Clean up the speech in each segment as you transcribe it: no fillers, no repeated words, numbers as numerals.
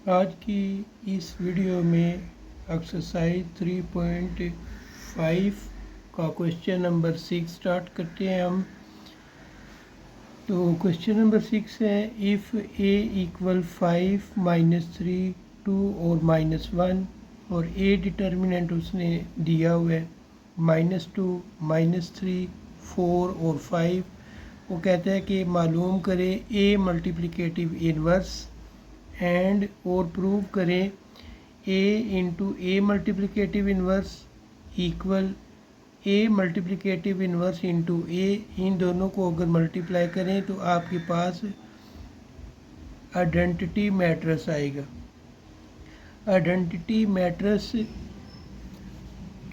आज की इस वीडियो में एक्सरसाइज 3.5 का क्वेश्चन नंबर 6 स्टार्ट करते हैं हम। तो क्वेश्चन नंबर 6 है, इफ़ a इक्वल 5 -3 2 और -1 और a डिटर्मिनेंट उसने दिया हुआ है -2 -3 4 और 5। वो कहता है कि मालूम करें a मल्टीप्लिकेटिव इन्वर्स एंड और प्रूव करें a into A multiplicative inverse equal a multiplicative inverse into A. इन दोनों को अगर मल्टीप्लाई करें तो आपके पास आइडेंटिटी मैट्रिक्स आएगा। आइडेंटिटी मैट्रिक्स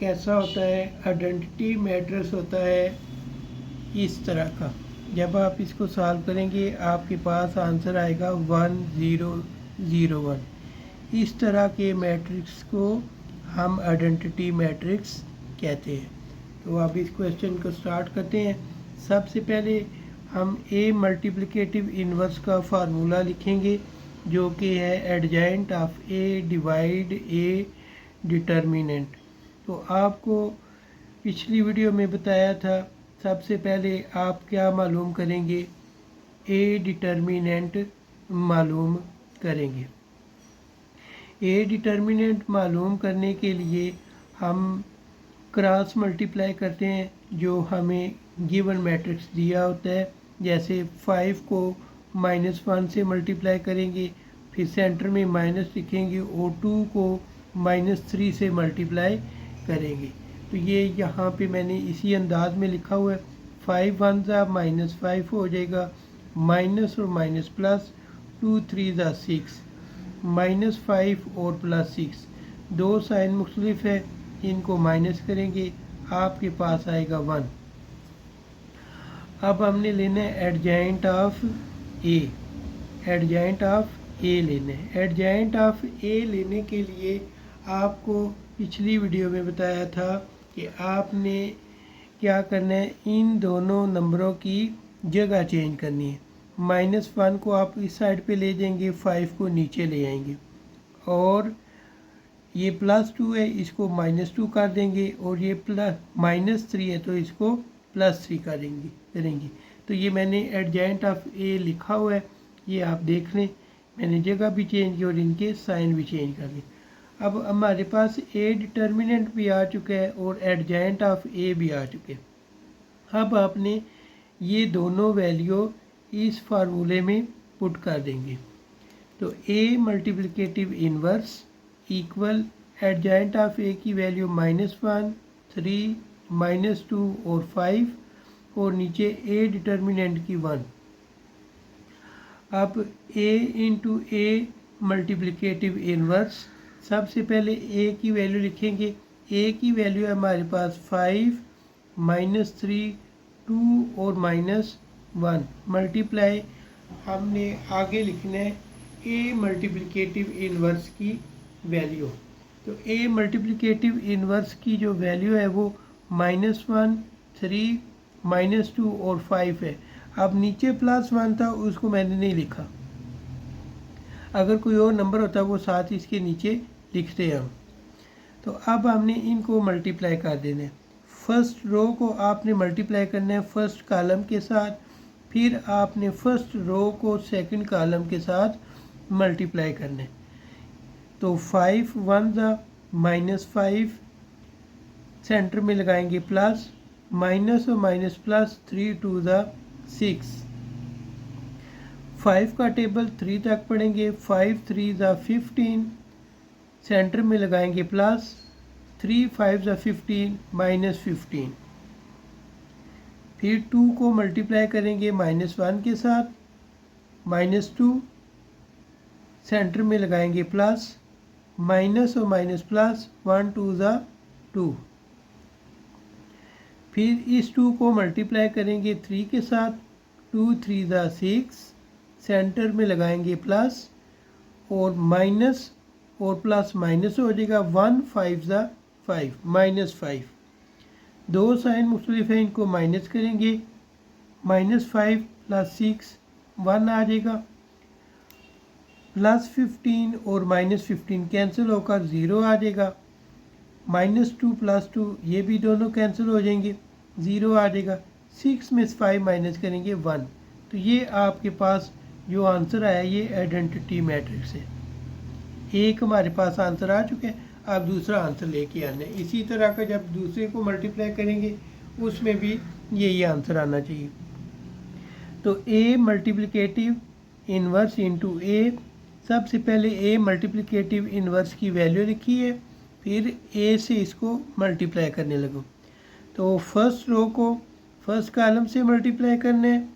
कैसा होता है? आइडेंटिटी मैट्रिक्स होता है इस तरह का। जब आप इसको सॉल्व करेंगे आपके पास आंसर आएगा 1 0 0 1। इस तरह के मैट्रिक्स को हम आइडेंटिटी मैट्रिक्स कहते हैं। तो आप इस क्वेश्चन को स्टार्ट करते हैं। सबसे पहले हम ए मल्टीप्लिकेटिव इन्वर्स का फार्मूला लिखेंगे जो कि है एडजेंट of A divide A determinant. तो आपको पिछली वीडियो में बताया था, सबसे पहले आप क्या मालूम करेंगे? ए डिटर्मिनेंट मालूम करेंगे। ए डिटर्मिनेंट मालूम करने के लिए हम क्रॉस मल्टीप्लाई करते हैं जो हमें गिवन मैट्रिक्स दिया होता है। जैसे 5 को -1 से मल्टीप्लाई करेंगे, फिर सेंटर में माइनस लिखेंगे और 2 को -3 से मल्टीप्लाई करेंगे। तो ये यहाँ पे मैंने इसी अंदाज में लिखा हुआ है। 5 1 ज़ा -5 हो जाएगा, माइनस और माइनस प्लस, 2 3 ज़ा 6, -5 और +6। दो साइन मुख्तलिफ है, इनको माइनस करेंगे, आपके पास आएगा 1। अब हमने लेना है एडजेंट ऑफ ए। एडजेंट ऑफ ए लेना है। एडजेंट ऑफ ए लेने के लिए आपको पिछली वीडियो में बताया था कि आपने क्या करना है, इन दोनों नंबरों की जगह चेंज करनी है। -1 को आप इस साइड पे ले जाएंगे, 5 को नीचे ले आएंगे, और ये +2 है, इसको -2 कर देंगे, और ये -3 है तो इसको +3 करेंगे। तो ये मैंने एडजेंट ऑफ ए लिखा हुआ है, ये आप देख लें। मैंने जगह भी चेंज की और इनके साइन भी चेंज कर लिए। अब हमारे पास ए डिटर्मिनेंट भी आ चुका है और एडजेंट ऑफ ए भी आ चुके हैं। अब आपने ये दोनों वैल्यू इस फार्मूले में पुट कर देंगे। तो A multiplicative inverse equal adjoint of A की वैल्यू -1 3 -2 और 5, और नीचे ए डिटर्मिनेंट की 1। अब ए इंटू ए मल्टीप्लिकेटिव इन्वर्स, सबसे पहले ए की वैल्यू लिखेंगे। ए की वैल्यू है हमारे पास 5 -3 2 और -1 मल्टीप्लाई हमने आगे लिखना है ए मल्टीप्लिकेटिव इन्वर्स की वैल्यू। तो ए मल्टीप्लिकेटिव इन्वर्स की जो वैल्यू है वो -1 3 -2 और 5 है। अब नीचे +1 था, उसको मैंने नहीं लिखा। अगर कोई और नंबर होता वो साथ इसके नीचे लिखते हम। तो अब हमने इनको मल्टीप्लाई कर देना है। फर्स्ट रो को आपने मल्टीप्लाई करना है फर्स्ट कॉलम के साथ, फिर आपने फर्स्ट रो को सेकंड कॉलम के साथ मल्टीप्लाई करना है। तो 5 1 ज़ा -5, सेंटर में लगाएंगे प्लस, माइनस और माइनस प्लस, 3 2 ज़ा 6। 5 का टेबल 3 तक पढ़ेंगे, 5 3 ज़ा 15, सेंटर में लगाएंगे प्लस, 3 5 ज़ा 15 -15। फिर 2 को मल्टीप्लाई करेंगे -1 के साथ, -2, सेंटर में लगाएंगे प्लस, माइनस और माइनस प्लस, 1 2 ज़ा 2। फिर इस 2 को मल्टीप्लाई करेंगे 3 के साथ, 2 3 ज़ा 6, सेंटर में लगाएंगे प्लस, और माइनस और प्लस माइनस हो जाएगा, 1 5 ज़ा 5 -5। दो साइन मुख्तलिफ है, इनको माइनस करेंगे, -5 + 6 1 आ जाएगा। +15 और -15 कैंसिल होकर 0 आ जाएगा। -2 +2 ये भी दोनों कैंसिल हो जाएंगे, 0 आ जाएगा। 6 में से 5 माइनस करेंगे 1। तो ये आपके पास जो आंसर आया ये आइडेंटिटी मैट्रिक्स है। एक हमारे पास आंसर आ चुका है, आप दूसरा आंसर लेके आना है। इसी तरह का जब दूसरे को मल्टीप्लाई करेंगे उसमें भी यही आंसर आना चाहिए। तो ए मल्टीप्लिकेटिव इन्वर्स इंटू ए, सबसे पहले ए मल्टीप्लिकेटिव इन्वर्स की वैल्यू लिखी है, फिर ए से इसको मल्टीप्लाई करने लगो। तो फर्स्ट रो को फर्स्ट कॉलम से मल्टीप्लाई करना है,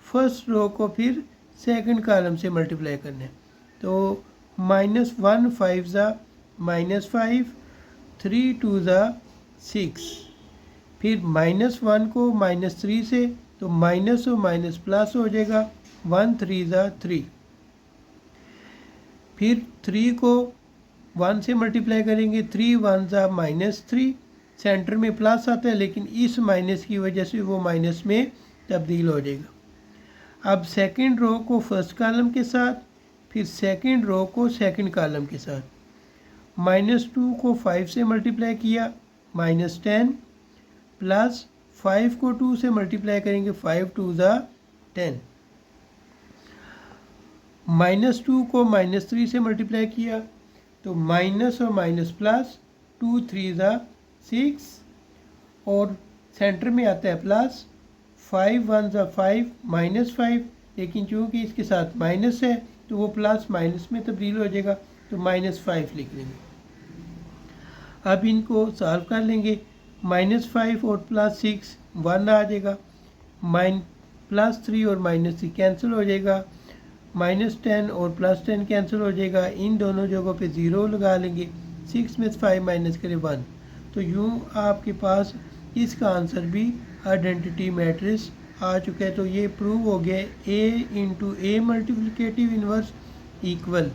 फर्स्ट रो को फिर सेकंड कॉलम से मल्टीप्लाई करना है। तो -1 5 ज़ा -5, 3 2 ज़ा 6, फिर -1 को -3 से, तो माइनस और माइनस प्लस हो जाएगा, 1 3 ज़ा 3। फिर 3 को 1 से मल्टीप्लाई करेंगे, 3 1 ज़ा -3, सेंटर में प्लस आता है लेकिन इस माइनस की वजह से वो माइनस में तब्दील हो जाएगा। अब सेकंड रो को फर्स्ट कॉलम के साथ, फिर सेकंड रो को सेकंड कॉलम के साथ। -2 को 5 से मल्टीप्लाई किया, -10, प्लस 5 को 2 से मल्टीप्लाई करेंगे, 5 2 ज़ा 10। -2 को -3 से मल्टीप्लाई किया, तो माइनस और माइनस प्लस, 2 3 ज़ा 6, और सेंटर में आता है प्लस, 5 1 ज़ा 5 -5, लेकिन चूँकि इसके साथ माइनस है तो वो प्लस माइनस में तब्दील हो जाएगा, तो -5 लिख लेंगे। अब इनको सॉल्व कर लेंगे, -5 और +6 1 आ जाएगा, +3 और -3 कैंसिल हो जाएगा, -10 और +10 कैंसिल हो जाएगा, इन दोनों जगहों पे 0 लगा लेंगे, 6 में से 5 माइनस करें 1। तो यूँ आपके पास इसका आंसर भी आइडेंटिटी मैट्रिक्स आ चुका है। तो ये प्रूव हो गया A into A multiplicative inverse equal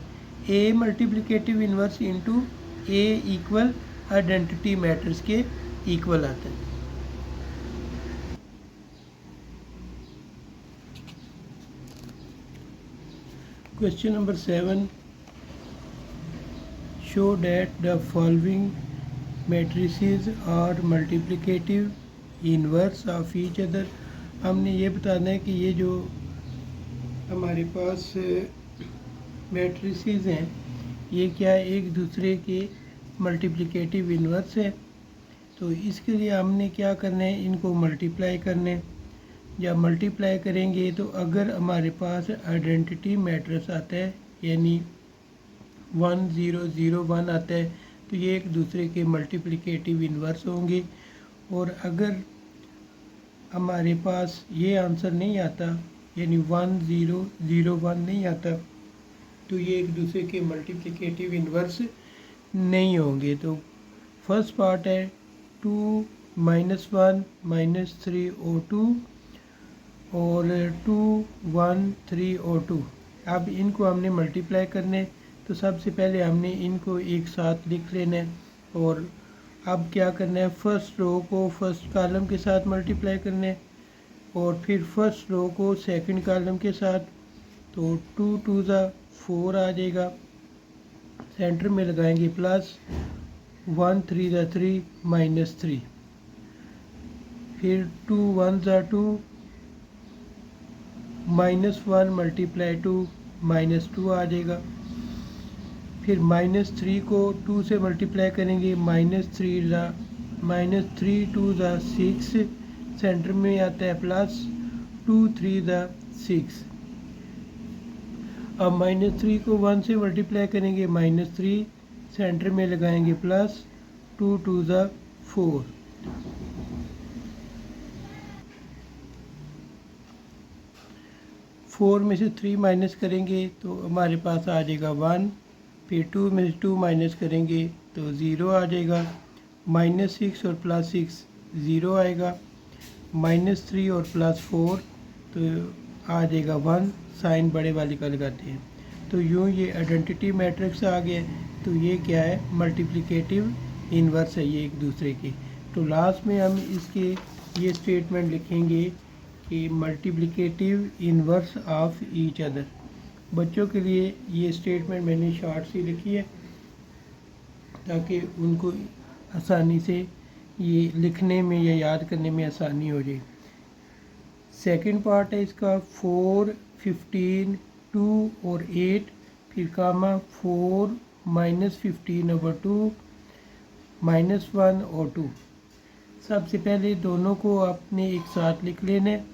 A multiplicative inverse into A equal identity matrix के इक्वल आता है। Question number 7, show that the following matrices are multiplicative inverse of each other. हमने ये बताना है कि ये जो हमारे पास मैट्रिसेस हैं ये क्या एक दूसरे के मल्टीप्लिकेटिव इन्वर्स है। तो इसके लिए हमने क्या करना है, इनको मल्टीप्लाई करने। जब मल्टीप्लाई करेंगे तो अगर हमारे पास आइडेंटिटी मैट्रिक्स आता है यानी 1 0 0 1 आता है तो ये एक दूसरे के मल्टीप्लिकेटिव इन्वर्स होंगे। और अगर हमारे पास ये आंसर नहीं आता यानी 1 0 0 1 नहीं आता तो ये एक दूसरे के मल्टीप्लिकेटिव इन्वर्स नहीं होंगे। तो फर्स्ट पार्ट है 2 -1 -3 और 2 और 2 1 3 और 2। अब इनको हमने मल्टीप्लाई करने, तो सबसे पहले हमने इनको एक साथ लिख लेना है। और अब क्या करना है, फर्स्ट रो को फर्स्ट कॉलम के साथ मल्टीप्लाई करना है और फिर फर्स्ट रो को सेकंड कॉलम के साथ। तो 2 2 ज़ा 4 आ जाएगा, सेंटर में लगाएंगे प्लस, 1 3 ज़ा 3 -3, फिर 2 1 ज़ा 2, -1 मल्टीप्लाई 2 -2 आ जाएगा। फिर -3 को 2 से मल्टीप्लाई करेंगे, -3 2 ज़ा 6, सेंटर में आता है प्लस, 2 3 ज़ा 6। अब -3 को 1 से मल्टीप्लाई करेंगे, -3, सेंटर में लगाएंगे प्लस, 2 2 ज़ा 4। फोर में से 3 माइनस करेंगे तो हमारे पास आ जाएगा 1। फिर 2 में से 2 माइनस करेंगे तो 0 आ जाएगा, -6 और +6 0 आएगा, -3 और +4 तो आ जाएगा 1। साइन बड़े वाले का लगाते हैं। तो यूँ ये आइडेंटिटी मैट्रिक्स आ गया। तो ये क्या है, मल्टीप्लिकेटिव इन्वर्स है ये एक दूसरे के। तो लास्ट में हम इसके ये स्टेटमेंट लिखेंगे कि multiplicative inverse of each other. बच्चों के लिए ये स्टेटमेंट मैंने शॉर्ट सी लिखी है ताकि उनको आसानी से ये लिखने में या याद करने में आसानी हो जाए। सेकंड पार्ट है इसका 4, 15, 2 और 8, फिर कामा 4 -15/2 -1 और 2। सबसे पहले दोनों को आपने एक साथ लिख लेना है।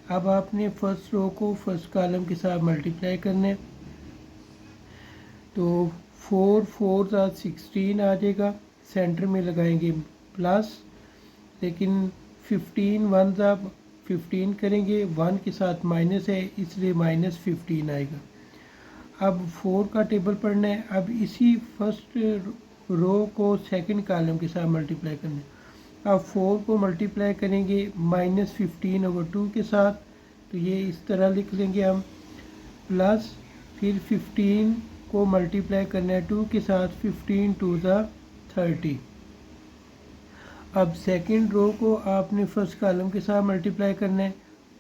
अब आपने फर्स्ट रो को फर्स्ट कॉलम के साथ मल्टीप्लाई करना है, तो 4 4 16 आ जाएगा। सेंटर में लगाएंगे प्लस, लेकिन 15 1 15 करेंगे, 1 के साथ माइनस है इसलिए -15 आएगा। अब 4 का टेबल पढ़ना है। अब इसी फर्स्ट रो को सेकंड कॉलम के साथ मल्टीप्लाई करना है। अब 4 को मल्टीप्लाई करेंगे -15/2 के साथ, तो ये इस तरह लिख लेंगे हम, प्लस फिर 15 को मल्टीप्लाई करना है 2 के साथ, 15 2 30। अब सेकंड रो को आपने फर्स्ट कॉलम के साथ मल्टीप्लाई करना है,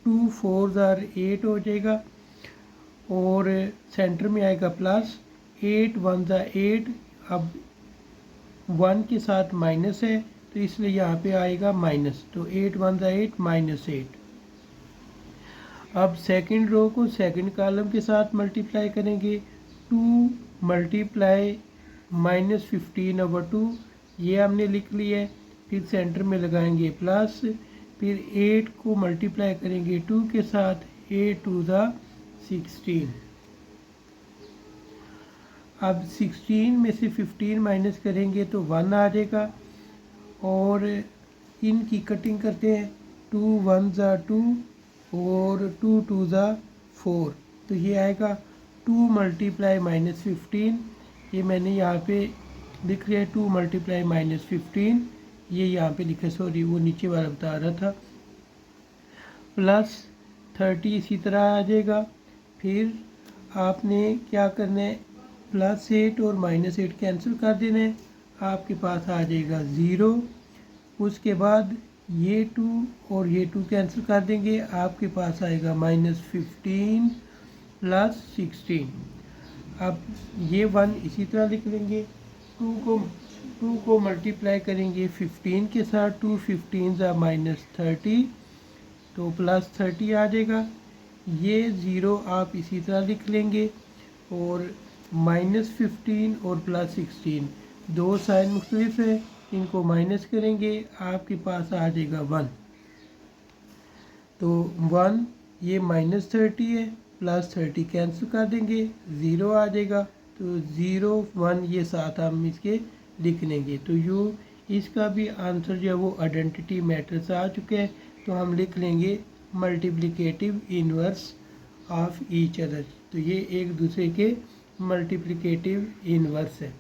2 4 8 हो जाएगा और सेंटर में आएगा प्लस, 8 1 8। अब 1 के साथ माइनस है तो इसलिए यहाँ पे आएगा माइनस, तो 8 1 8 -8। अब सेकंड रो को सेकंड कॉलम के साथ मल्टीप्लाई करेंगे, 2 मल्टीप्लाई -15/2, ये हमने लिख लिया है। फिर सेंटर में लगाएंगे प्लस, फिर 8 को मल्टीप्लाई करेंगे 2 के साथ, 8 2 16। अब 16 में से 15 माइनस करेंगे तो 1 आ जाएगा और इनकी कटिंग करते हैं, 2 1 2 और 2 2 4, तो ये आएगा 2 मल्टीप्लाई -15। ये मैंने यहाँ पे लिख लिया है 2 मल्टीप्लाई -15, ये यहाँ पे लिखा, सॉरी वो नीचे वाला बता रहा था, प्लस 30 इसी तरह आ जाएगा। फिर आपने क्या करना है, +8 और -8 कैंसिल कर देना है, आपके पास आ जाएगा 0। उसके बाद ये 2 और ये 2 कैंसिल कर देंगे, आपके पास आएगा -15 + 16। अब ये 1 इसी तरह लिख लेंगे, 2 को मल्टीप्लाई करेंगे 15 के साथ, 2 15 -30, तो +30 आ जाएगा। ये 0 आप इसी तरह लिख लेंगे और -15 और +16 दो साइन मुख्तलिफ है, इनको माइनस करेंगे, आपके पास आ जाएगा 1। तो 1 ये -30 है, +30 कैंसिल कर देंगे, 0 आ जाएगा। तो 0 1 ये साथ हम इसके लिख लेंगे। तो यूँ इसका भी आंसर जो है वो आइडेंटिटी मैट्रिक्स आ चुके हैं, तो हम लिख लेंगे multiplicative inverse of each other. तो ये एक दूसरे के मल्टीप्लिकेटिव इन्वर्स है।